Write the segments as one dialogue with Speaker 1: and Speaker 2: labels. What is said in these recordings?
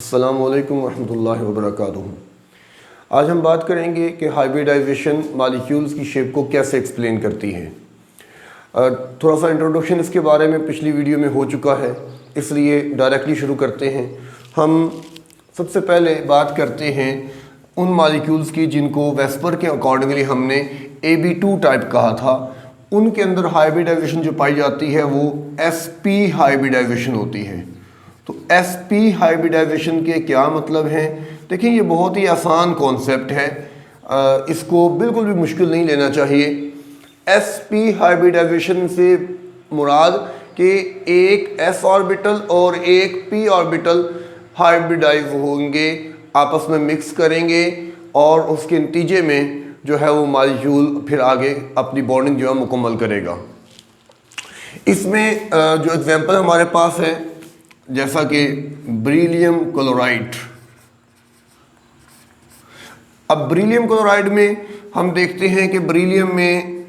Speaker 1: अस्सलामु अलैकुम वरहमतुल्लाहि वबरकातुहू। आज हम बात करेंगे कि हाइब्रिडाइजेशन मॉलिक्यूल्स की शेप को कैसे एक्सप्लेन करती है। थोड़ा सा इंट्रोडक्शन इसके बारे में पिछली वीडियो में हो चुका है, इसलिए डायरेक्टली शुरू करते हैं। हम सबसे पहले बात करते हैं उन मॉलिक्यूल्स की जिनको वेस्पर के अकॉर्डिंगली हमने AB2 टाइप कहा था। उनके अंदर हाइब्रिडाइजेशन जो पाई जाती है वो SP हाइब्रिडाइजेशन होती है। तो SP हाइब्रिडाइजेशन के क्या मतलब हैं? देखिए, ये बहुत ही आसान कॉन्सेप्ट है, इसको बिल्कुल भी मुश्किल नहीं लेना चाहिए। SP हाइब्रिडाइजेशन से मुराद कि एक s ऑर्बिटल और एक p ऑर्बिटल हाइब्रिडाइज होंगे, आपस में मिक्स करेंगे और उसके नतीजे में जो है वो मॉलिक्यूल फिर आगे अपनी बॉन्डिंग जो है मुकम्मल करेगा। इसमें जो एग्जांपल हमारे पास है, जैसा कि बेरिलियम क्लोराइड। अब बेरिलियम क्लोराइड में हम देखते हैं कि बेरिलियम में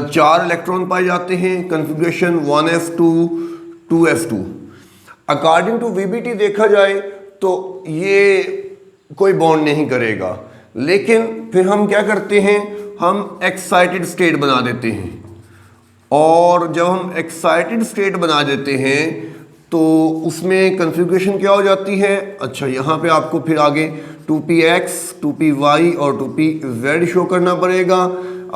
Speaker 1: 4 इलेक्ट्रॉन पाए जाते हैं, configuration 1s2 2s2। According to VBT देखा जाए तो ये कोई बॉन्ड नहीं करेगा, लेकिन फिर हम क्या करते हैं, हम एक्साइटेड स्टेट बना देते हैं। और जब हम एक्साइटेड स्टेट बना देते हैं तो उसमें कन्फिग्रेशन क्या हो जाती है। अच्छा, यहाँ पे आपको फिर आगे 2px 2py और 2pz शो करना पड़ेगा,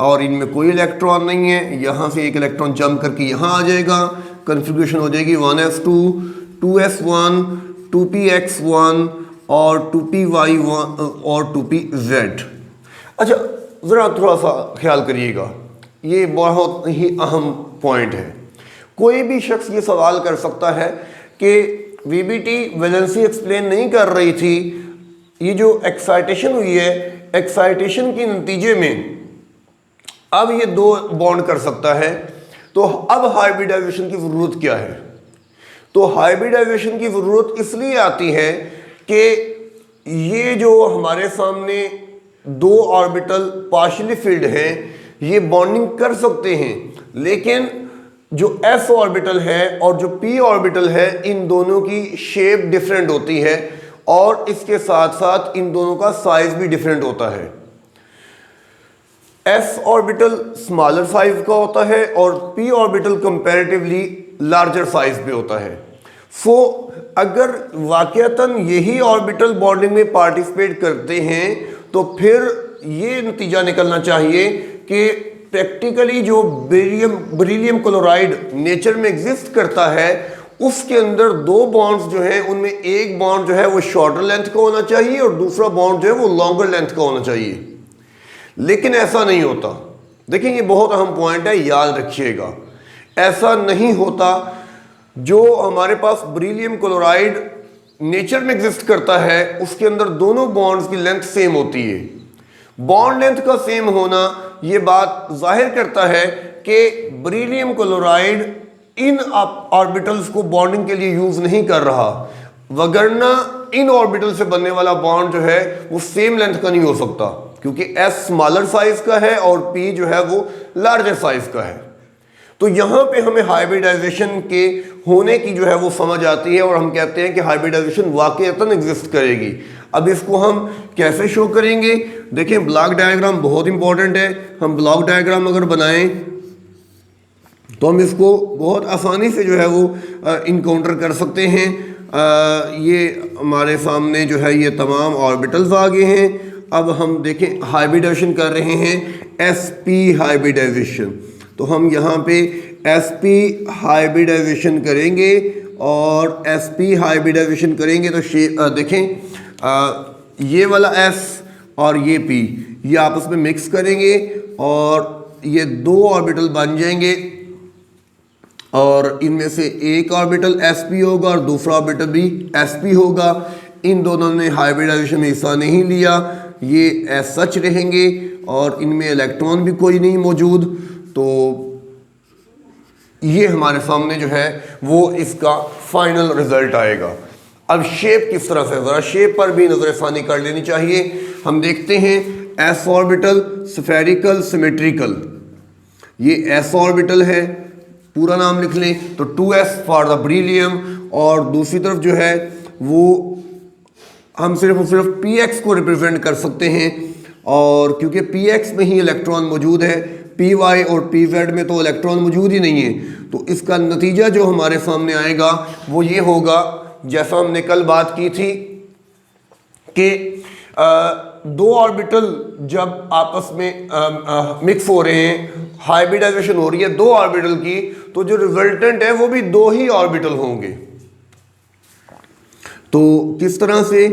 Speaker 1: और इनमें कोई इलेक्ट्रॉन नहीं है। यहाँ से एक इलेक्ट्रॉन जंप करके यहाँ आ जाएगा, कन्फिग्रेशन हो जाएगी 1s2 2s1 2px1 और 2py1 और 2pz। अच्छा, ज़रा थोड़ा सा ख्याल करिएगा, ये बहुत ही अहम पॉइंट है। कोई भी शख्स ये सवाल कर सकता है कि VBT वैलेंसी एक्सप्लेन नहीं कर रही थी, ये जो एक्साइटेशन हुई है, एक्साइटेशन के नतीजे में अब ये 2 बॉन्ड कर सकता है, तो अब हाइब्रिडाइजेशन की ज़रूरत क्या है? तो हाइब्रिडाइजेशन की ज़रूरत इसलिए आती है कि ये जो हमारे सामने 2 ऑर्बिटल पार्शियली फिल्ड हैं, ये बॉन्डिंग कर सकते हैं, लेकिन जो s ऑर्बिटल है और जो p ऑर्बिटल है, इन दोनों की शेप डिफरेंट होती है और इसके साथ साथ इन दोनों का साइज भी डिफरेंट होता है। s ऑर्बिटल स्मॉलर साइज का होता है और p orbital comparatively larger size पे होता है। सो अगर वाकईतन यही ऑर्बिटल बॉन्डिंग में पार्टिसिपेट करते हैं तो फिर ये नतीजा निकलना चाहिए कि प्रैक्टिकली जो बेरिलियम क्लोराइड नेचर में एग्जिस्ट करता है, उसके अंदर 2 बॉन्ड्स जो हैं उनमें एक बॉन्ड जो है वो शॉर्टर लेंथ का होना चाहिए और दूसरा बॉन्ड जो है वो लॉन्गर लेंथ का होना चाहिए, लेकिन ऐसा नहीं होता। देखिए, ये बहुत अहम पॉइंट है, याद रखिएगा, ऐसा नहीं होता। जो हमारे पास बेरिलियम क्लोराइड नेचर में एग्जिस्ट करता है, उसके अंदर दोनों बॉन्ड्स की लेंथ सेम होती है। बॉन्ड लेंथ का सेम होना ये बात जाहिर करता है कि बेरिलियम क्लोराइड इन ऑर्बिटल्स को बॉन्डिंग के लिए यूज नहीं कर रहा, वगरना इन ऑर्बिटल से बनने वाला बॉन्ड जो है वो सेम लेंथ का नहीं हो सकता, क्योंकि s स्मॉलर साइज का है और p जो है वो लार्जर साइज का है। तो यहाँ पे हमें हाइब्रिडाइजेशन के होने की जो है वो समझ आती है और हम कहते हैं कि हाइब्रिडाइजेशन वाकईतन एग्जिस्ट करेगी। अब इसको हम कैसे शो करेंगे? देखें, ब्लॉक डायग्राम बहुत इंपॉर्टेंट है। हम ब्लॉक डायग्राम अगर बनाएं तो हम इसको बहुत आसानी से जो है वो इनकाउंटर कर सकते हैं। ये हमारे सामने जो है ये तमाम ऑर्बिटल्स आ गए हैं। अब हम देखें, हाइब्रिडाइजेशन कर रहे हैं SP हाइब्रिडाइजेशन, तो हम यहाँ पे SP हाइब्रिडाइजेशन करेंगे और SP हाइब्रिडाइजेशन करेंगे तो देखें, ये वाला S और ये P ये आपस में मिक्स करेंगे और ये 2 ऑर्बिटल बन जाएंगे, और इनमें से एक ऑर्बिटल sp होगा और दूसरा ऑर्बिटल भी sp होगा। इन दोनों ने हाइब्रिडाइजेशन में हिस्सा नहीं लिया, ये एज सच रहेंगे और इनमें इलेक्ट्रॉन भी कोई नहीं मौजूद। तो ये हमारे सामने जो है वो इसका फाइनल रिजल्ट आएगा। अब शेप किस तरह से, ज़रा शेप पर भी नज़रसानी कर लेनी चाहिए। हम देखते हैं s ऑर्बिटल स्फेरिकल सिमेट्रिकल, ये s ऑर्बिटल है, पूरा नाम लिख लें तो 2s फॉर द बेरिलियम, और दूसरी तरफ जो है वो हम सिर्फ और सिर्फ px को रिप्रेजेंट कर सकते हैं, और क्योंकि px में ही इलेक्ट्रॉन मौजूद है, py और pz में तो इलेक्ट्रॉन मौजूद ही नहीं है। तो इसका नतीजा जो हमारे सामने आएगा वो ये होगा, जैसा हमने कल बात की थी कि दो ऑर्बिटल जब आपस में मिक्स हो रहे हैं, हाइब्रिडाइजेशन हो रही है दो ऑर्बिटल की, तो जो रिजल्टेंट है वो भी दो ही ऑर्बिटल होंगे। तो किस तरह से?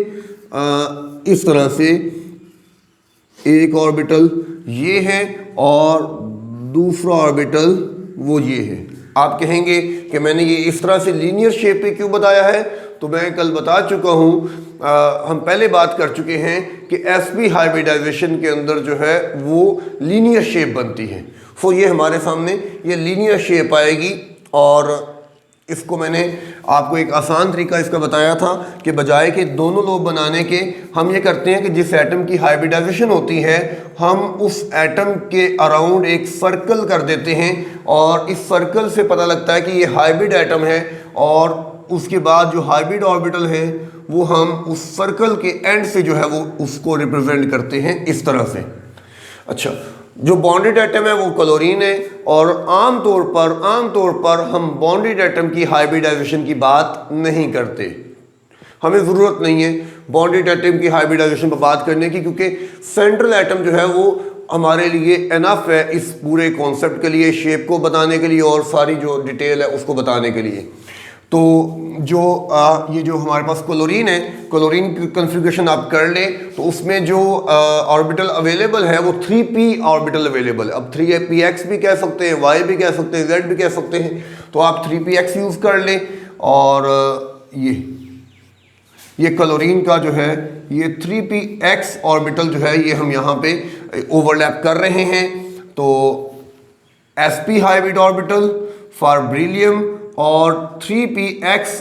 Speaker 1: इस तरह से एक ऑर्बिटल ये है और दूसरा ऑर्बिटल वो ये है। आप कहेंगे कि मैंने ये इस तरह से लीनियर शेप पे क्यों बताया है? तो मैं कल बता चुका हूँ, हम पहले बात कर चुके हैं कि sp हाइब्रिडाइजेशन के अंदर जो है वो लीनियर शेप बनती है। सो ये हमारे सामने ये लीनियर शेप आएगी, और इसको मैंने आपको एक आसान तरीका इसका बताया था कि बजाय के दोनों लोब बनाने के, हम ये करते हैं कि जिस एटम की हाइब्रिडाइजेशन होती है हम उस एटम के अराउंड एक सर्कल कर देते हैं, और इस सर्कल से पता लगता है कि ये हाइब्रिड एटम है, और उसके बाद जो हाइब्रिड ऑर्बिटल है वो हम उस सर्कल के एंड से जो है वो उसको रिप्रेजेंट करते हैं इस तरह से। अच्छा, जो बॉन्डेड एटम है वो क्लोरीन है, और आमतौर पर हम बॉन्डेड एटम की हाइब्रिडाइजेशन की बात नहीं करते, हमें ज़रूरत नहीं है बॉन्डेड एटम की हाइब्रिडाइजेशन पर बात करने की, क्योंकि सेंट्रल एटम जो है वो हमारे लिए एनफ है इस पूरे कॉन्सेप्ट के लिए, शेप को बताने के लिए और सारी जो डिटेल है उसको बताने के लिए। तो जो ये जो हमारे पास क्लोरीन है, क्लोरीन की कॉन्फ़िगरेशन आप कर लें तो उसमें जो ऑर्बिटल अवेलेबल है वो 3p ऑर्बिटल अवेलेबल है। अब 3px भी कह सकते हैं, y भी कह सकते हैं, z भी कह सकते हैं, तो आप 3px यूज़ कर लें। और ये क्लोरीन का जो है ये 3px ऑर्बिटल जो है ये हम यहाँ पे ओवरलैप कर रहे हैं। तो sp hybrid orbital for beryllium और 3px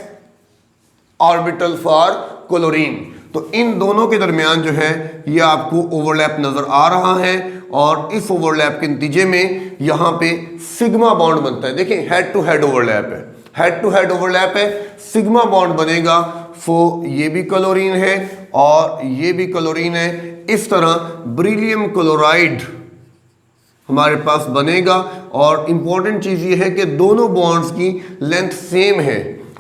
Speaker 1: ऑर्बिटल फॉर क्लोरीन, तो इन दोनों के दरमियान जो है ये आपको ओवरलैप नजर आ रहा है, और इस ओवरलैप के नतीजे में यहाँ पे सिग्मा बॉन्ड बनता है। देखिए हेड टू हेड ओवरलैप है, हेड टू हेड ओवरलैप है, सिग्मा बॉन्ड बनेगा। सो ये भी क्लोरीन है और ये भी क्लोरीन है। इस तरह बेरिलियम क्लोराइड हमारे पास बनेगा, और इंपॉर्टेंट चीज़ ये है कि दोनों बॉन्ड्स की लेंथ सेम है।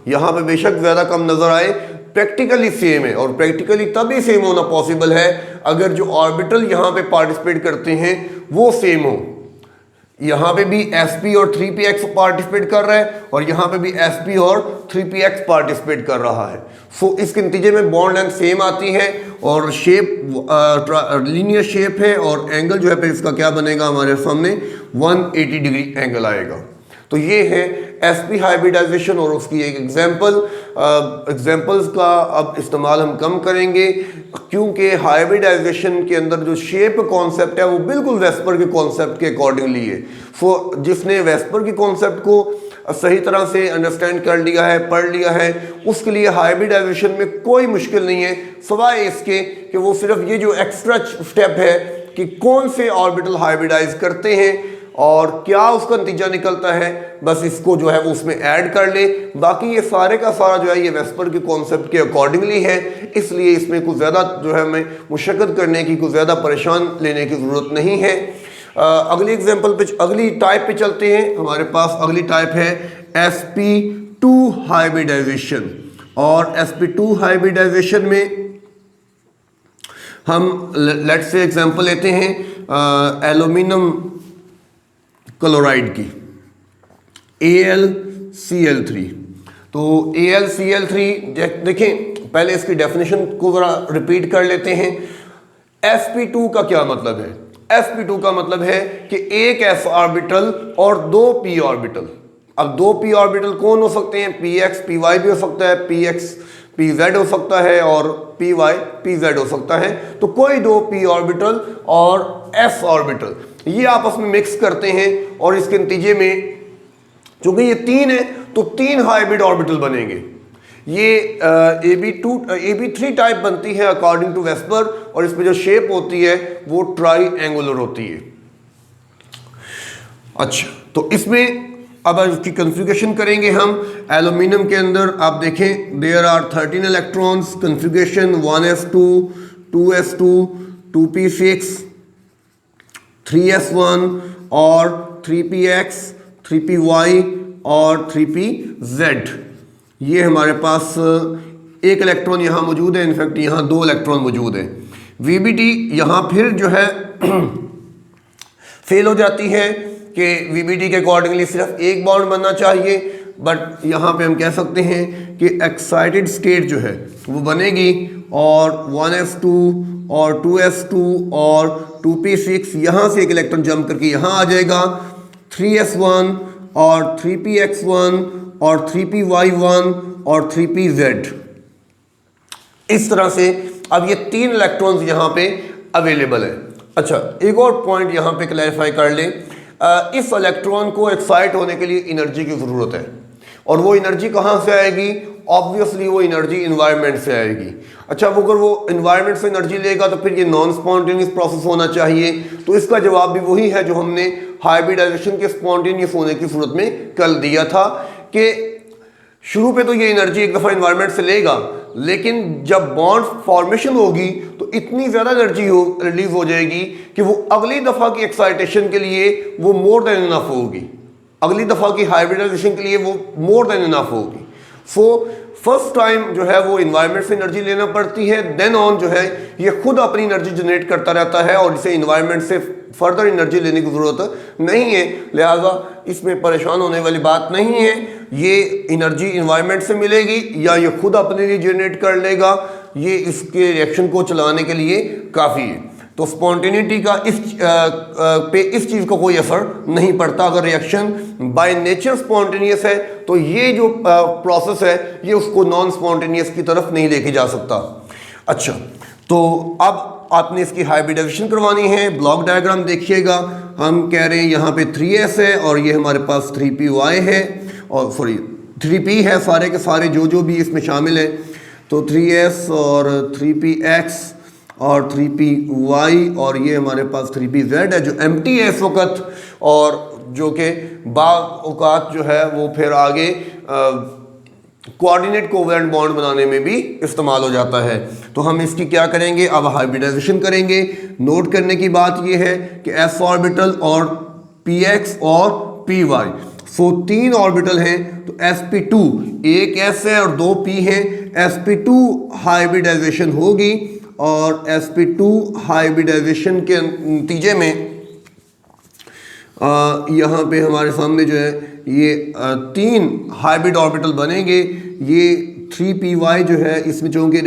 Speaker 1: यहाँ पे बेशक ज़्यादा कम नज़र आए, प्रैक्टिकली सेम है, और प्रैक्टिकली तभी सेम होना पॉसिबल है अगर जो ऑर्बिटल यहाँ पे पार्टिसिपेट करते हैं वो सेम हो। यहाँ पे भी sp और 3px पार्टिसिपेट कर रहा है, और यहाँ पे भी sp और 3px पार्टिसिपेट कर रहा है। सो इसके नतीजे में बॉन्ड लेंथ सेम आती है, और शेप लीनियर शेप है, और एंगल जो है फिर इसका क्या बनेगा हमारे सामने 180 डिग्री एंगल आएगा। तो ये है sp हाइब्रिडाइजेशन और उसकी एक एग्जांपल्स का अब इस्तेमाल हम कम करेंगे, क्योंकि हाइब्रिडाइजेशन के अंदर जो शेप कॉन्सेप्ट है वो बिल्कुल वेस्पर के कॉन्सेप्ट के अकॉर्डिंगली है। सो जिसने वेस्पर के कॉन्सेप्ट को सही तरह से अंडरस्टैंड कर लिया है, पढ़ लिया है, उसके लिए हाइब्रिडाइजेशन में कोई मुश्किल नहीं है, सिवाय इसके कि वो सिर्फ ये जो एक्स्ट्रा स्टेप है कि कौन से ऑर्बिटल हाइब्रिडाइज करते हैं और क्या उसका नतीजा निकलता है, बस इसको जो है वो उसमें ऐड कर ले। बाकी ये सारे का सारा जो है ये वेस्पर के कॉन्सेप्ट के अकॉर्डिंगली है, इसलिए इसमें कुछ ज़्यादा जो है हमें मुशक्कत करने की, कुछ ज़्यादा परेशान लेने की ज़रूरत नहीं है। अगली एग्जांपल पे, अगली टाइप पे चलते हैं। हमारे पास अगली टाइप है sp2 हाइब्रिडाइजेशन, और sp2 हाइब्रिडाइजेशन में हम लेट्स से एग्जांपल लेते हैं एल्यूमिनियम क्लोराइड की AlCl3। तो AlCl3 देखें, पहले इसकी डेफिनेशन को जरा रिपीट कर लेते हैं। sp2 का क्या मतलब है? sp2 का मतलब है कि एक s ऑर्बिटल और दो p ऑर्बिटल। अब दो p ऑर्बिटल कौन हो सकते हैं? px py भी हो सकता है, px pz हो सकता है, और py pz हो सकता है। तो कोई दो p ऑर्बिटल और s ऑर्बिटल ये आपस में मिक्स करते हैं, और इसके नतीजे में चूंकि ये तीन है तो तीन हाइब्रिड ऑर्बिटल बनेंगे। ये AB3 टाइप बनती है अकॉर्डिंग टू वेस्पर, और इसमें जो शेप होती है वो ट्राई एंगुलर होती है। अच्छा, तो इसमें अब इसकी कन्फिगरेशन करेंगे हम। एल्यूमिनियम के अंदर आप देखें there are 13 electrons, configuration 1s2, 2s2, 2p6, 3s1 और 3px, 3py और 3pz। ये हमारे पास एक इलेक्ट्रॉन यहाँ मौजूद है, इनफैक्ट यहाँ 2 इलेक्ट्रॉन मौजूद है। VBD यहाँ फिर जो है फेल हो जाती है कि VBD के अकॉर्डिंगली सिर्फ एक बॉन्ड बनना चाहिए, बट यहाँ पे हम कह सकते हैं कि एक्साइटेड स्टेट जो है वो बनेगी और 1s2 और 2s2 और 2p6 यहाँ से एक इलेक्ट्रॉन जंप करके यहाँ आ जाएगा, 3s1 और 3px1 और 3py1 और 3pz। इस तरह से अब ये 3 इलेक्ट्रॉन्स यहाँ पे अवेलेबल है। अच्छा, एक और पॉइंट यहाँ पे क्लैरिफाई कर लें, इस इलेक्ट्रॉन को एक्साइट होने के लिए एनर्जी की ज़रूरत है, और वो एनर्जी कहाँ से आएगी? ऑब्वियसली वो एनर्जी इन्वायरमेंट से आएगी। अच्छा, वो अगर वो इन्वायरमेंट से एनर्जी लेगा तो फिर ये नॉन स्पॉन्टेनियस प्रोसेस होना चाहिए, तो इसका जवाब भी वही है जो हमने हाइब्रिडाइजेशन के स्पॉन्टेनियस होने की सूरत में कल दिया था कि शुरू पे तो ये एनर्जी एक दफ़ा इन्वायरमेंट से लेगा, लेकिन जब बॉन्ड फॉर्मेशन होगी तो इतनी ज़्यादा एनर्जी रिलीज हो जाएगी कि वो अगली दफ़ा की एक्साइटेशन के लिए वो मोर देन इनफ होगी, अगली दफ़ा की हाइब्रिडाइजेशन के लिए वो मोर देन इनफ होगी। सो फर्स्ट टाइम जो है वो इन्वायरमेंट से एनर्जी लेना पड़ती है, देन ऑन जो है ये खुद अपनी एनर्जी जनरेट करता रहता है और इसे इन्वायरमेंट से फर्दर एनर्जी लेने की ज़रूरत नहीं है, लिहाजा इसमें परेशान होने वाली बात नहीं है। ये एनर्जी इन्वायरमेंट से मिलेगी या ये खुद अपने लिए जनरेट कर लेगा, ये इसके रिएक्शन को चलाने के लिए काफ़ी है। तो स्पॉन्टेनिटी का इस चीज़ का कोई असर नहीं पड़ता। अगर रिएक्शन बाय नेचर स्पॉन्टेनियस है तो ये जो प्रोसेस है ये उसको नॉन स्पॉन्टेनियस की तरफ नहीं लेके जा सकता। अच्छा, तो अब आपने इसकी हाइब्रिडाइजेशन करवानी है। ब्लॉक डायग्राम देखिएगा, हम कह रहे हैं यहाँ पे 3s है और ये हमारे पास 3py है, और सॉरी 3p है, सारे के सारे जो भी इसमें शामिल है। तो 3s और 3px और 3py और ये हमारे पास 3pz है जो एम्प्टी है इस वक्त, और जो कि बाज़ औक़ात जो है वो फिर आगे कोऑर्डिनेट कोवेलेंट बॉन्ड बनाने में भी इस्तेमाल हो जाता है। तो हम इसकी क्या करेंगे, अब हाइब्रिडाइजेशन करेंगे। नोट करने की बात यह है कि s ऑर्बिटल और px और py, सो 3 ऑर्बिटल हैं, तो sp2 एक s है और 2 p है, sp2 हाइब्रिडाइजेशन होगी और sp2 हाइब्रिडाइजेशन के नतीजे में यहाँ पे हमारे सामने जो है ये 3 हाइब्रिड ऑर्बिटल बनेंगे। ये 3py जो है इसमें चूँकि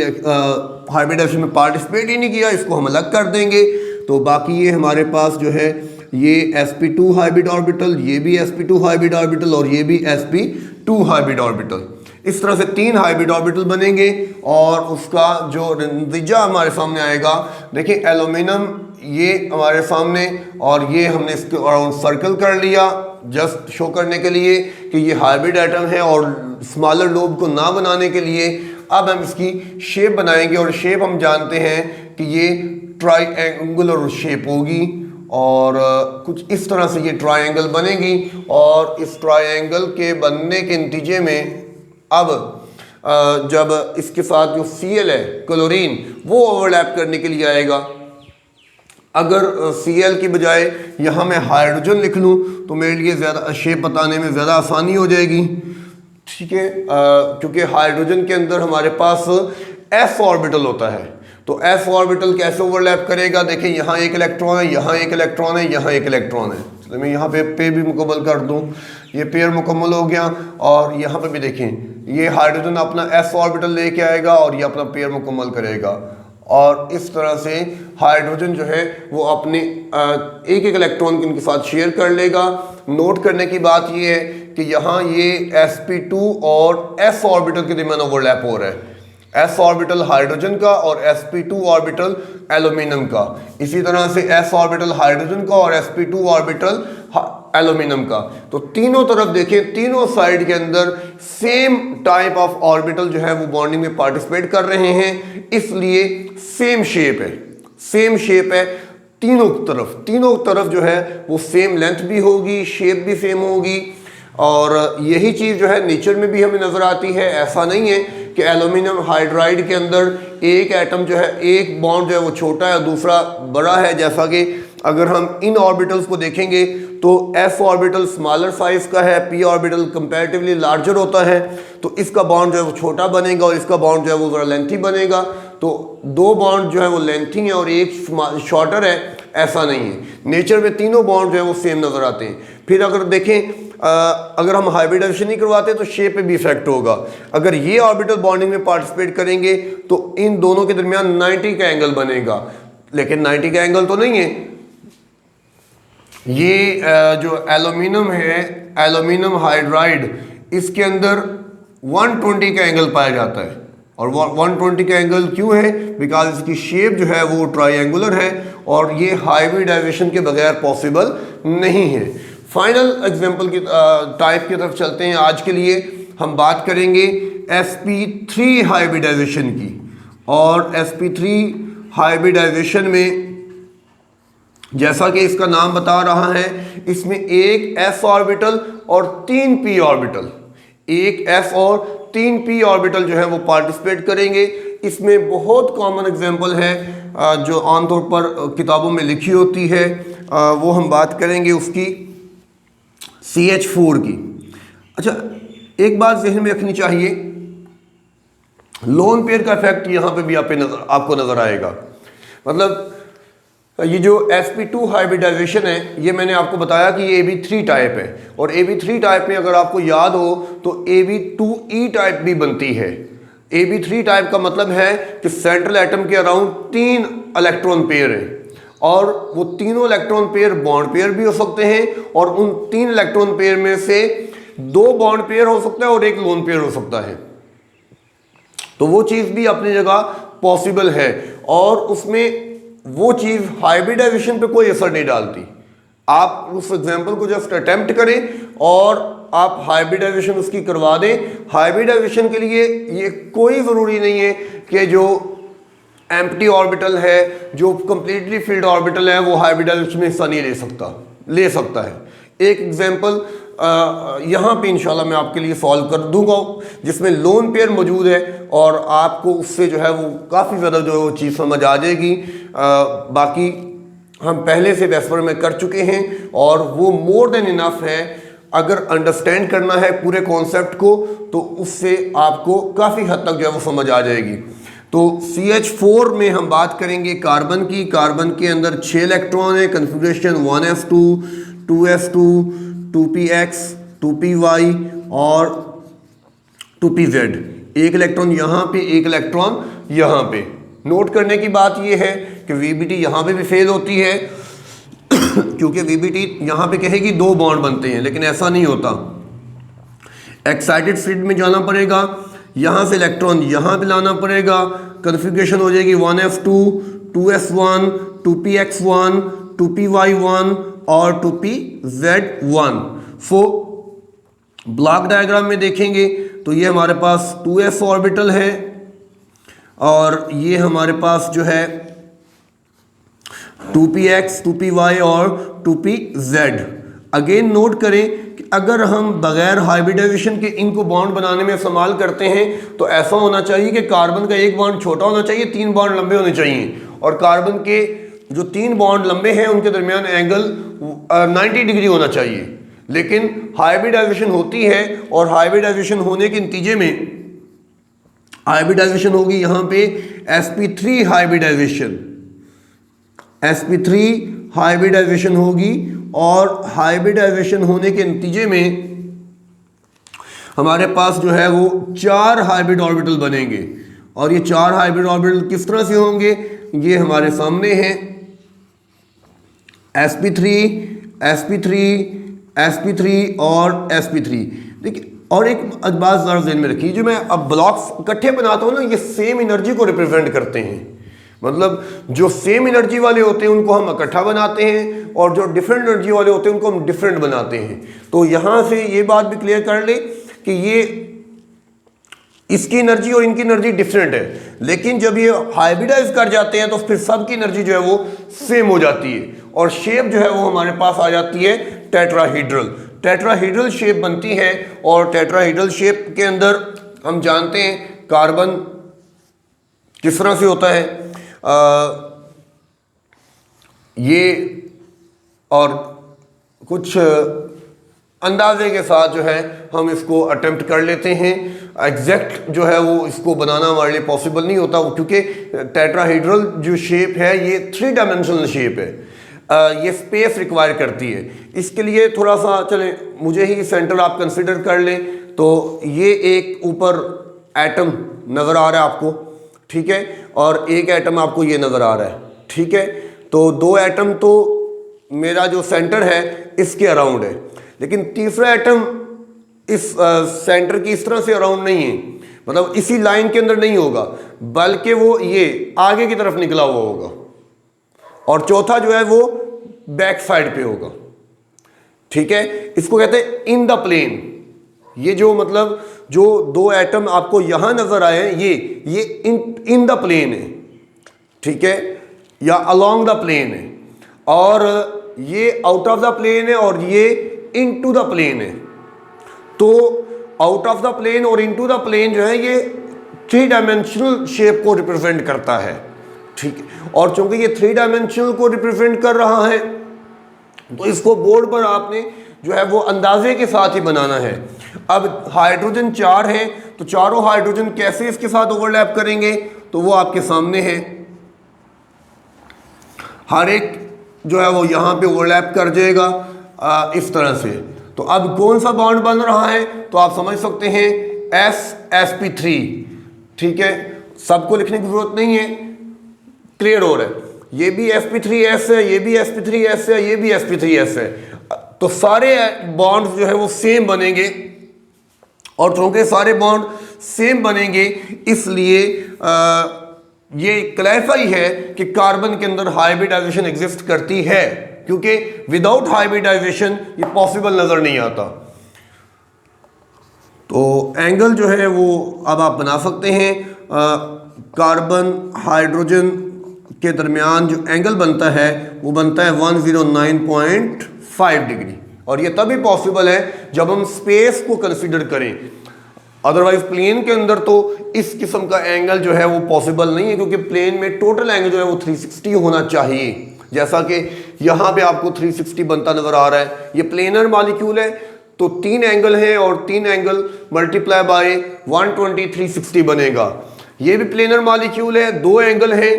Speaker 1: हाइब्रिडाइजेशन में पार्टिसिपेट ही नहीं किया, इसको हम अलग कर देंगे। तो बाकी ये हमारे पास जो है ये sp2 हाइब्रिड ऑर्बिटल, ये भी sp2 हाइब्रिड ऑर्बिटल और ये भी sp2 हाइब्रिड ऑर्बिटल। इस तरह से 3 हाइब्रिड ऑर्बिटल बनेंगे और उसका जो नतीजा हमारे सामने आएगा, देखिए एल्यूमिनियम ये हमारे सामने, और ये हमने इसके अराउंड सर्कल कर लिया जस्ट शो करने के लिए कि ये हाइब्रिड एटम है, और स्मॉलर लोब को ना बनाने के लिए अब हम इसकी शेप बनाएंगे। और शेप हम जानते हैं कि ये ट्राइएंगुलर शेप होगी, और कुछ इस तरह से ये ट्राइएंगल बनेगी, और इस ट्राइएंगल के बनने के नतीजे में अब जब इसके साथ जो Cl है क्लोरीन वो ओवरलैप करने के लिए आएगा। अगर Cl की बजाय यहाँ मैं हाइड्रोजन लिख लूँ तो मेरे लिए ज़्यादा शेप बताने में ज़्यादा आसानी हो जाएगी, ठीक है, क्योंकि हाइड्रोजन के अंदर हमारे पास s ऑर्बिटल होता है। तो s ऑर्बिटल कैसे ओवरलैप करेगा, देखिए यहाँ एक इलेक्ट्रॉन है, यहाँ एक इलेक्ट्रॉन है, यहाँ एक इलेक्ट्रॉन है। तो मैं यहाँ पे भी मुकम्मल कर दूँ, ये पेयर मुकम्मल हो गया, और यहाँ पे भी देखें ये हाइड्रोजन अपना s ऑर्बिटल लेके आएगा और ये अपना पेयर मुकम्मल करेगा, और इस तरह से हाइड्रोजन जो है वो अपने एक एक इलेक्ट्रॉन इनके साथ शेयर कर लेगा। नोट करने की बात ये है कि यहाँ ये sp2 और s ऑर्बिटल के दरमियान ओवरलैप हो रहा है, s ऑर्बिटल हाइड्रोजन का और sp2 ऑर्बिटल एल्यूमिनियम का, इसी तरह से s ऑर्बिटल हाइड्रोजन का और sp2 ऑर्बिटल एल्यूमिनियम का। तो तीनों तरफ देखें, तीनों साइड के अंदर सेम टाइप ऑफ ऑर्बिटल जो है वो बॉन्डिंग में पार्टिसिपेट कर रहे हैं, इसलिए सेम शेप है, सेम शेप है तीनों तरफ जो है वो सेम लेंथ भी होगी, शेप भी सेम होगी, और यही चीज़ जो है नेचर में भी हमें नज़र आती है। ऐसा नहीं है कि एल्यूमिनियम हाइड्राइड के अंदर एक एटम जो है, एक बॉन्ड जो है वो छोटा है, दूसरा बड़ा है। जैसा कि अगर हम इन ऑर्बिटल्स को देखेंगे तो s ऑर्बिटल स्मॉलर साइज का है, p ऑर्बिटल कंपैरेटिवली लार्जर होता है, तो इसका बॉन्ड जो है वो छोटा बनेगा और इसका बॉन्ड जो है वो ज़रा लेंथी बनेगा। तो दो बॉन्ड जो है वो लेंथी है और एक शॉर्टर है, ऐसा नहीं है। नेचर में तीनों बॉन्ड जो है वो सेम नज़र आते हैं। फिर अगर देखें अगर हम हाइब्रिडाइजेशन नहीं करवाते तो शेप पे भी इफेक्ट होगा। अगर ये ऑर्बिटल बॉन्डिंग में पार्टिसिपेट करेंगे तो इन दोनों के दरमियान 90 का एंगल बनेगा, लेकिन 90 का एंगल तो नहीं है। ये जो एल्यूमिनियम है, एल्यूमिनियम हाइड्राइड, इसके अंदर 120 का एंगल पाया जाता है। और 120 का एंगल क्यों है? बिकॉज इसकी शेप जो है वो ट्रायंगुलर है और ये हाइब्रिडाइजेशन के बगैर पॉसिबल नहीं है। फाइनल एग्जांपल की टाइप की तरफ चलते हैं। आज के लिए हम बात करेंगे sp3 हाइब्रिडाइजेशन की। और sp3 हाइब्रिडाइजेशन में जैसा कि इसका नाम बता रहा है, इसमें एक s ऑर्बिटल और 3 p ऑर्बिटल, एक s और 3 p ऑर्बिटल जो है वो पार्टिसिपेट करेंगे। इसमें बहुत कॉमन एग्जांपल है जो आमतौर पर किताबों में लिखी होती है, वो हम बात करेंगे उसकी CH4 की। अच्छा, एक बात जहन में रखनी चाहिए, लोन पेयर का इफेक्ट यहाँ पे भी आपको नजर आएगा। मतलब ये जो sp2 हाइब्रिडाइजेशन है, ये मैंने आपको बताया कि ये ab3 टाइप है, और ab3 टाइप में अगर आपको याद हो तो ab2e टाइप भी बनती है। ab3 टाइप का मतलब है कि सेंट्रल एटम के अराउंड 3 इलेक्ट्रॉन पेयर है, और वो तीनों इलेक्ट्रॉन पेयर बॉन्ड पेयर भी हो सकते हैं, और उन 3 इलेक्ट्रॉन पेयर में से 2 बॉन्ड पेयर हो सकता है और एक लोन पेयर हो सकता है। तो वो चीज़ भी अपनी जगह पॉसिबल है, और उसमें वो चीज़ हाइब्रिडाइजेशन पे कोई असर नहीं डालती। आप उस एग्जाम्पल को जस्ट अटेम्प्ट करें और आप हाइब्रिडाइजेशन उसकी करवा दें। हाइब्रिडाइजेशन के लिए ये कोई ज़रूरी नहीं है कि जो एम्प्टी ऑर्बिटल है, जो कंप्लीटली फिल्ड ऑर्बिटल है, वो हाइब्रिडाइजेशन में हिस्सा नहीं ले सकता है। एक एग्जाम्पल यहाँ पे इंशाल्लाह मैं आपके लिए सॉल्व कर दूंगा, जिसमें लोन पेयर मौजूद है, और आपको उससे जो है वो काफ़ी ज़्यादा जो है वो चीज़ समझ आ जाएगी। बाकी हम पहले से वेस्पर में कर चुके हैं और वो मोर देन इनफ है। अगर अंडरस्टैंड करना है पूरे कॉन्सेप्ट को तो उससे आपको काफ़ी हद तक जो है वो समझ आ जाएगी। तो CH4 में हम बात करेंगे कार्बन की। कार्बन के अंदर 6 इलेक्ट्रॉन है, configuration 1s2, 2s2, 2px, 2py और 2pz। एक इलेक्ट्रॉन यहाँ पे, एक इलेक्ट्रॉन यहाँ पे। नोट करने की बात यह है कि VBT यहाँ पे भी फेल होती है क्योंकि VBT यहाँ पे कहेगी 2 बॉन्ड बनते हैं, लेकिन ऐसा नहीं होता। एक्साइटेड स्टेट में जाना पड़ेगा, यहाँ से इलेक्ट्रॉन यहाँ पे लाना पड़ेगा, कन्फिग्रेशन हो जाएगी 1s2, 2s1, 2px1, 2py1 और 2pz1। ब्लॉक डायग्राम में देखेंगे तो ये हमारे पास 2s ऑर्बिटल है और ये हमारे पास जो है 2px, 2py और 2pz। अगेन नोट करें कि अगर हम बगैर हाइब्रिडाइजेशन के इनको बॉन्ड बनाने में इस्तेमाल करते हैं तो ऐसा होना चाहिए कि कार्बन का एक बॉन्ड छोटा होना चाहिए, 3 बॉन्ड लंबे होने चाहिए, और कार्बन के जो 3 बॉन्ड लंबे हैं उनके दरमियान एंगल 90 डिग्री होना चाहिए। लेकिन हाइब्रिडाइजेशन होती है और हाइब्रिडाइजेशन होने के नतीजे में हाइब्रिडाइजेशन होगी यहाँ पे sp3 हाइब्रिडाइजेशन, sp3 हाइब्रिडाइजेशन होगी, और हाइब्रिडाइजेशन होने के नतीजे में हमारे पास जो है वो 4 हाइब्रिड ऑर्बिटल बनेंगे। और ये 4 हाइब्रिड ऑर्बिटल किस तरह से होंगे, ये हमारे सामने हैं। sp3, sp3, sp3 और sp3। देखिए, और एक बात ज़रा ज़हन में रखिए, जो मैं अब ब्लॉक्स इकट्ठे बनाता हूँ ना, ये सेम एनर्जी को रिप्रेजेंट करते हैं। मतलब जो सेम एनर्जी वाले होते हैं उनको हम इकट्ठा बनाते हैं, और जो डिफरेंट एनर्जी वाले होते हैं उनको हम डिफरेंट बनाते हैं। तो यहाँ से ये बात भी क्लियर कर ले कि ये इसकी एनर्जी और इनकी एनर्जी डिफरेंट है, लेकिन जब ये हाइब्रिडाइज कर जाते हैं तो फिर सबकी एनर्जी जो है वो सेम हो जाती है। और शेप जो है वो हमारे पास आ जाती है टेट्राहीड्रल। टेट्राहीड्रल शेप बनती है और टेट्राहीड्रल शेप के अंदर हम जानते हैं कार्बन किस तरह से होता है, ये और कुछ अंदाजे के साथ जो है हम इसको अटेम्प्ट कर लेते हैं। एग्जैक्ट जो है वो इसको बनाना हमारे लिए पॉसिबल नहीं होता, क्योंकि टेट्राहीड्रल जो शेप है ये 3 डायमेंशनल शेप है, ये स्पेस रिक्वायर करती है। इसके लिए थोड़ा सा चलें, मुझे ही सेंटर आप कंसिडर कर लें, तो ये एक ऊपर एटम नज़र आ रहा है आपको, ठीक है, और एक एटम आपको ये नज़र आ रहा है, ठीक है। तो 2 एटम तो मेरा जो सेंटर है इसके अराउंड है, लेकिन तीसरा एटम इस सेंटर की इस तरह से अराउंड नहीं है, मतलब इसी लाइन के अंदर नहीं होगा, बल्कि वो ये आगे की तरफ निकला हुआ होगा, और चौथा जो है वो बैक साइड पे होगा, ठीक है। इसको कहते हैं इन द प्लेन। ये जो मतलब जो 2 एटम आपको यहां नजर आए हैं ये इन द प्लेन है, ठीक है, या अलोंग द प्लेन है, और ये आउट ऑफ द प्लेन है और ये इनटू द प्लेन है। तो आउट ऑफ द प्लेन और इनटू द प्लेन जो है ये 3 डायमेंशनल शेप को रिप्रेजेंट करता है, ठीक है। और चूंकि ये 3 डायमेंशनल को रिप्रेजेंट कर रहा है तो इसको बोर्ड पर आपने जो है वो अंदाजे के साथ ही बनाना है। अब हाइड्रोजन 4 है, तो चारों हाइड्रोजन कैसे इसके साथ ओवरलैप करेंगे, तो वो आपके सामने है। हर एक जो है वो यहाँ पे ओवरलैप कर जाएगा इस तरह से। तो अब कौन सा बॉन्ड बन रहा है, तो आप समझ सकते हैं sp3, ठीक है, सबको लिखने की जरूरत नहीं है, क्लियर हो रहा है। ये भी sp3s है, ये भी sp3s है, ये भी sp3s है, तो सारे बॉन्ड जो है वो सेम बनेंगे, और चूंकि सारे बॉन्ड सेम बनेंगे इसलिए ये क्लैरिफाई है कि कार्बन के अंदर हाइब्रिडाइजेशन एग्जिस्ट करती है, क्योंकि विदाउट हाइब्रिडाइजेशन ये पॉसिबल नजर नहीं आता। तो एंगल जो है वो अब आप बना सकते हैं, कार्बन हाइड्रोजन के दरमियान जो एंगल बनता है वो बनता है 109.5 डिग्री, और ये तभी पॉसिबल है जब हम स्पेस को कंसीडर करें, अदरवाइज प्लेन के अंदर तो इस किस्म का एंगल जो है वो पॉसिबल नहीं है, क्योंकि प्लेन में टोटल एंगल जो है वो 360 होना चाहिए, जैसा कि यहाँ पे आपको 360 बनता नजर आ रहा है। ये प्लेनर मॉलिक्यूल है, तो 3 एंगल है और 3 एंगल मल्टीप्लाई बाय 120 360 बनेगा। ये भी प्लेनर मॉलिक्यूल है, 2 एंगल है,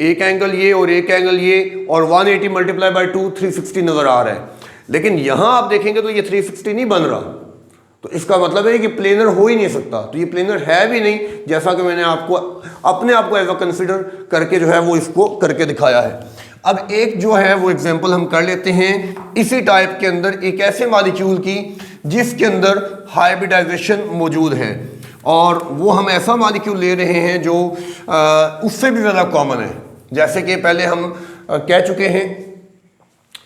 Speaker 1: एक एंगल ये और एक एंगल ये, और 180 मल्टीप्लाई बाय 2 360 नजर आ रहा है। लेकिन यहां आप देखेंगे तो ये 360 नहीं बन रहा, तो इसका मतलब है कि प्लेनर हो ही नहीं सकता। तो ये प्लेनर है भी नहीं, जैसा कि मैंने आपको अपने आप को एज अ कंसिडर करके जो है वो इसको करके दिखाया है। अब एक जो है वो एग्जांपल हम कर लेते हैं इसी टाइप के अंदर एक ऐसे मॉलिक्यूल की जिसके अंदर हाइब्रिडाइजेशन मौजूद है, और वो हम ऐसा मॉलिक्यूल ले रहे हैं जो उससे भी ज़्यादा कॉमन है। जैसे कि पहले हम कह चुके हैं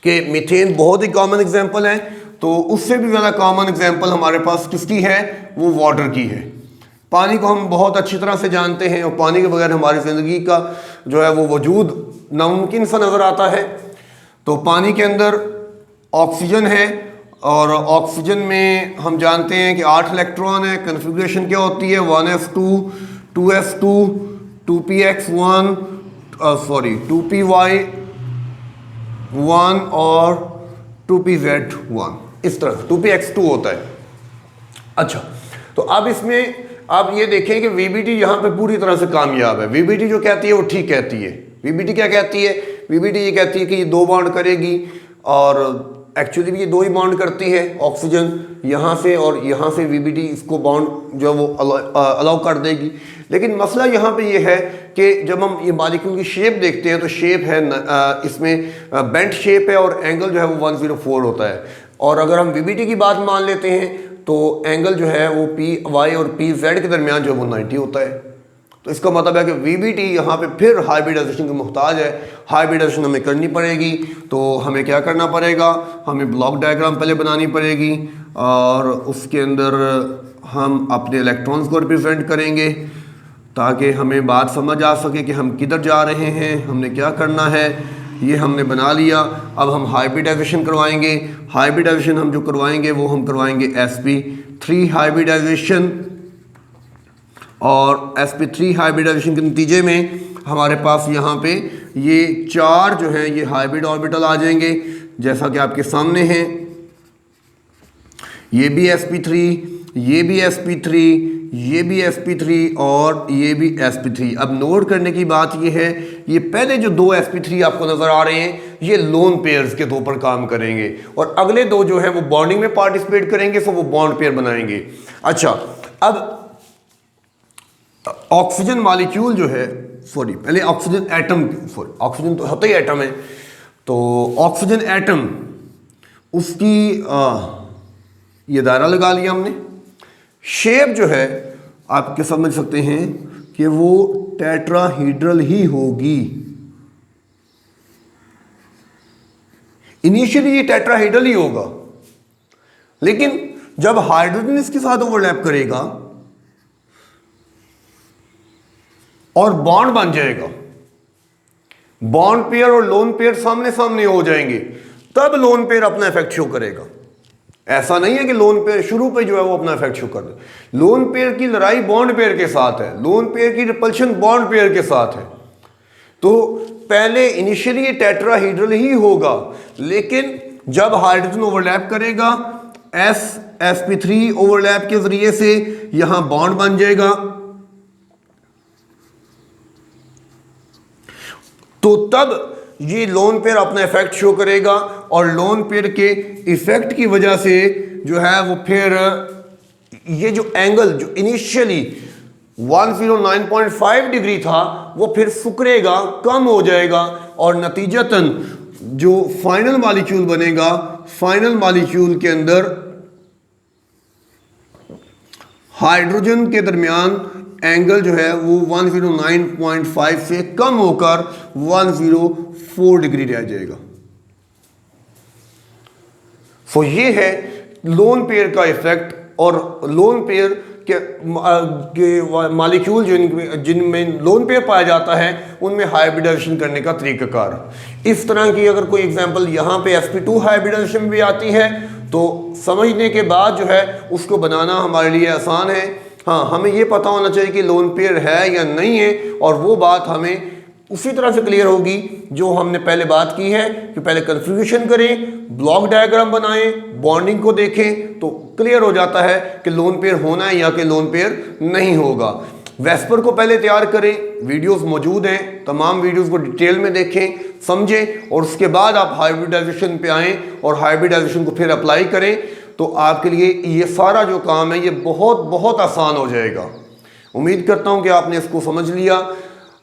Speaker 1: कि मीथेन बहुत ही कॉमन एग्जांपल है, तो उससे भी ज़्यादा कॉमन एग्जांपल हमारे पास किसकी है, वो वाटर की है। पानी को हम बहुत अच्छी तरह से जानते हैं, और पानी के बगैर हमारी ज़िंदगी का जो है वो वजूद नामुमकिन सा नज़र आता है। तो पानी के अंदर ऑक्सीजन है, और ऑक्सीजन में हम जानते हैं कि 8 इलेक्ट्रॉन है। कन्फिग्रेशन क्या होती है, 1s2 2s2 2px1 2py1 और 2pz1, इस तरह 2px2 होता है। अच्छा, तो अब इसमें आप ये देखें कि VBT यहाँ पे पूरी तरह से कामयाब है। VBT जो कहती है वो ठीक कहती है। VBT क्या कहती है, VBT ये कहती है कि ये 2 बॉन्ड करेगी, और एक्चुअली भी ये 2 ही बॉन्ड करती है, ऑक्सीजन यहाँ से और यहाँ से VBT इसको बॉन्ड जो है वो अलाउ कर देगी। लेकिन मसला यहाँ पे ये है कि जब हम ये मॉलिक्यूल की शेप देखते हैं तो शेप है इसमें बेंट शेप है, और एंगल जो है वो 104 होता है। और अगर हम VBT की बात मान लेते हैं तो एंगल जो है वो PY और PZ के दरमियान जो है वो 90 होता है। तो इसका मतलब है कि VBT यहाँ पे फिर हाइब्रिडाइजेशन का मुहताज है। हाइब्रिडाइजेशन हमें करनी पड़ेगी, तो हमें क्या करना पड़ेगा, हमें ब्लॉक डायग्राम पहले बनानी पड़ेगी, और उसके अंदर हम अपने इलेक्ट्रॉन्स को रिप्रेजेंट करेंगे ताकि हमें बात समझ आ सके कि हम किधर जा रहे हैं, हमने क्या करना है। ये हमने बना लिया। अब हम हाइब्रिडाइजेशन करवाएंगे। हाइब्रिडाइजेशन हम जो करवाएंगे वो हम करवाएंगे sp3 हाइब्रिडाइजेशन, और sp3 हाइब्रिडाइजेशन के नतीजे में हमारे पास यहाँ पे ये 4 जो है ये हाइब्रिड ऑर्बिटल आ जाएंगे, जैसा कि आपके सामने हैं। ये भी sp3, ये भी sp3, ये भी sp3 और ये भी sp3। अब नोट करने की बात ये है, ये पहले जो 2 sp3 आपको नजर आ रहे हैं ये लोन पेयर्स के तौर पर काम करेंगे, और अगले 2 जो है वो बॉन्डिंग में पार्टिसिपेट करेंगे, सो वो बॉन्ड पेयर बनाएंगे। अच्छा, अब ऑक्सीजन मॉलिक्यूल जो है, सॉरी पहले ऑक्सीजन एटम, सॉरी ऑक्सीजन तो होता ही एटम है, तो ऑक्सीजन एटम उसकी ये दायरा लगा लिया हमने। शेप जो है आपके समझ सकते हैं कि वो टेट्राहीड्रल ही होगी। इनिशियली ये टेट्राहीड्रल ही होगा, लेकिन जब हाइड्रोजन इसके साथ ओवरलैप करेगा और बॉन्ड बन जाएगा, बॉन्ड पेयर और लोन पेयर सामने सामने हो जाएंगे, तब लोन पेयर अपना इफेक्ट शो करेगा। ऐसा नहीं है कि लोन पेयर शुरू पे जो है वो अपना इफेक्ट शो कर दे। लोन पेयर की लड़ाई बॉन्ड पेयर के साथ है, लोन पेयर की रिपल्शन बॉन्ड पेयर के साथ है। तो पहले इनिशियली ये टेट्राहीड्रल ही होगा, लेकिन जब हाइड्रोजन ओवरलैप करेगा sp3 ओवरलैप के जरिए से यहां बॉन्ड बन जाएगा, तो तब ये लोन पेयर अपना इफेक्ट शो करेगा, और लोन पेयर के इफेक्ट की वजह से जो है वो फिर ये जो एंगल जो इनिशियली 109.5 डिग्री था वो फिर सुकरेगा, कम हो जाएगा, और नतीजतन जो फाइनल मॉलिक्यूल बनेगा, फाइनल मॉलिक्यूल के अंदर हाइड्रोजन के दरमियान एंगल जो है वो 109.5 से कम होकर 104 डिग्री रह जाएगा। सो ये है लोन पेयर का इफेक्ट, और लोन पेयर के मॉलिक्यूल जिनमें लोन पेयर पाया जाता है उनमें हाइब्रिडाइजेशन करने का तरीकाकार। इस तरह की अगर कोई एग्जांपल यहाँ पे sp2 हाइब्रिडाइजेशन में भी आती है तो समझने के बाद जो है उसको बनाना हमारे लिए आसान है। हाँ, हमें ये पता होना चाहिए कि लोन पेयर है या नहीं है, और वो बात हमें उसी तरह से क्लियर होगी जो हमने पहले बात की है कि पहले कन्फ्यूगेशन करें, ब्लॉक डायग्राम बनाएं, बॉन्डिंग को देखें, तो क्लियर हो जाता है कि लोन पेयर होना है या कि लोन पेयर नहीं होगा। वेस्पर को पहले तैयार करें, वीडियोस मौजूद हैं, तमाम वीडियोस को डिटेल में देखें, समझें, और उसके बाद आप हाइब्रिडाइजेशन पे आएँ और हाइब्रिडाइजेशन को फिर अप्लाई करें, तो आपके लिए ये सारा जो काम है ये बहुत बहुत आसान हो जाएगा। उम्मीद करता हूँ कि आपने इसको समझ लिया।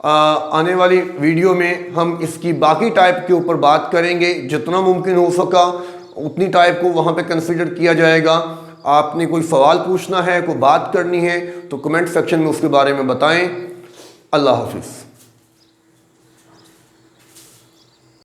Speaker 1: आने वाली वीडियो में हम इसकी बाकी टाइप के ऊपर बात करेंगे, जितना मुमकिन हो सका उतनी टाइप को वहाँ पे कंसिडर किया जाएगा। आपने कोई सवाल पूछना है, कोई बात करनी है तो कमेंट सेक्शन में उसके बारे में बताएं। अल्लाह हाफिज़।